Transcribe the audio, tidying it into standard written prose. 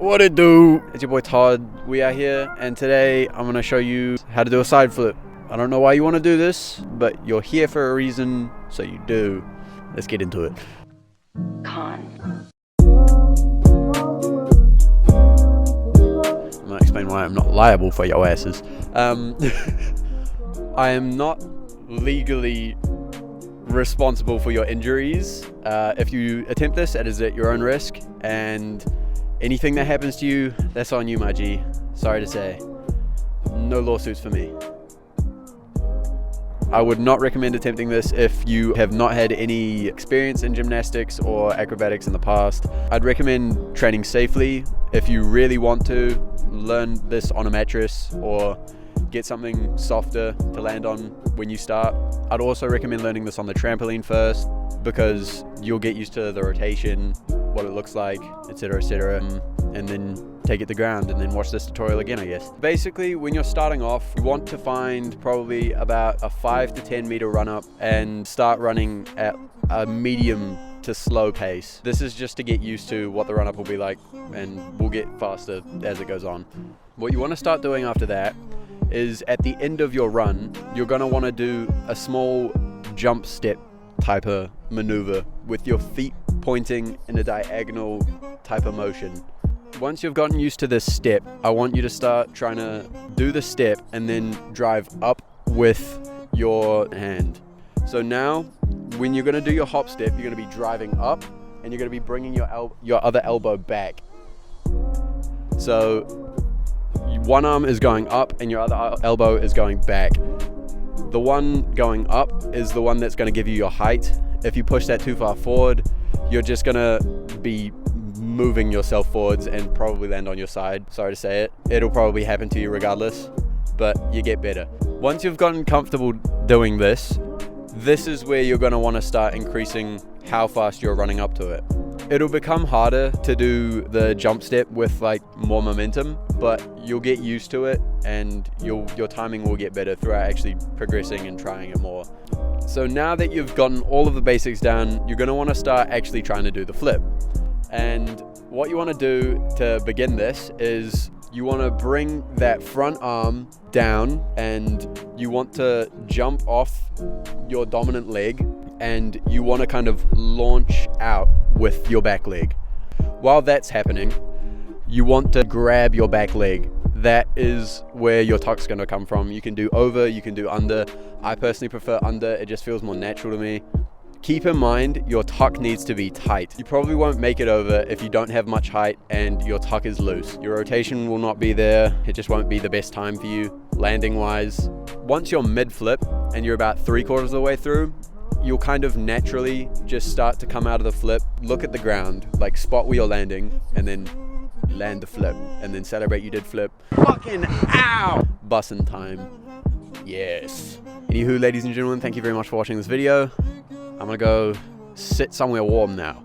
What it do? It's your boy Todd. We are here, and today I'm gonna show you how to do a side flip. I don't know why you want to do this, but you're here for a reason, so you do. Let's get into it. Con. I'm gonna explain why I'm not liable for your asses. I am not legally responsible for your injuries. If you attempt this, it is at your own risk, and anything that happens to you, that's on you, my G. Sorry to say. No lawsuits for me. I would not recommend attempting this if you have not had any experience in gymnastics or acrobatics in the past. I'd recommend training safely. If you really want to, learn this on a mattress or get something softer to land on when you start. I'd also recommend learning this on the trampoline first, because you'll get used to the rotation, what it looks like, etc., and then take it to ground and then watch this tutorial again, I guess. Basically, when you're starting off, you want to find probably about a 5 to 10 meter run up and start running at a medium to slow pace. This is just to get used to what the run up will be like, and we'll get faster as it goes on. What you want to start doing after that is, at the end of your run, you're going to want to do a small jump step type of maneuver with your feet pointing in a diagonal type of motion. Once you've gotten used to this step, I want you to start trying to do the step and then drive up with your hand. So now, when you're going to do your hop step, you're going to be driving up and you're going to be bringing your other elbow back. So one arm is going up and your other elbow is going back. The one going up is the one that's going to give you your height. If you push that too far forward, you're just going to be moving yourself forwards and probably land on your side. Sorry to say it. It'll probably happen to you regardless, but you get better. Once you've gotten comfortable doing this, this is where you're going to want to start increasing how fast you're running up to it. It'll become harder to do the jump step with like more momentum, but you'll get used to it and your timing will get better throughout actually progressing and trying it more. So now that you've gotten all of the basics down, you're going to want to start actually trying to do the flip. And what you want to do to begin this is you want to bring that front arm down and you want to jump off your dominant leg, and you want to kind of launch out with your back leg. While that's happening, you want to grab your back leg. That is where your tuck's going to come from. You can do over, you can do under. I personally prefer under. It just feels more natural to me. Keep in mind, your tuck needs to be tight. You probably won't make it over if you don't have much height and your tuck is loose. Your rotation will not be there. It just won't be the best time for you, landing wise. Once you're mid-flip and you're about 3/4 of the way through, you'll kind of naturally just start to come out of the flip, look at the ground, like spot where you're landing, and then land the flip, and then celebrate you did flip. Fucking ow! Bussin' time. Yes. Anywho, ladies and gentlemen, thank you very much for watching this video. I'm gonna go sit somewhere warm now.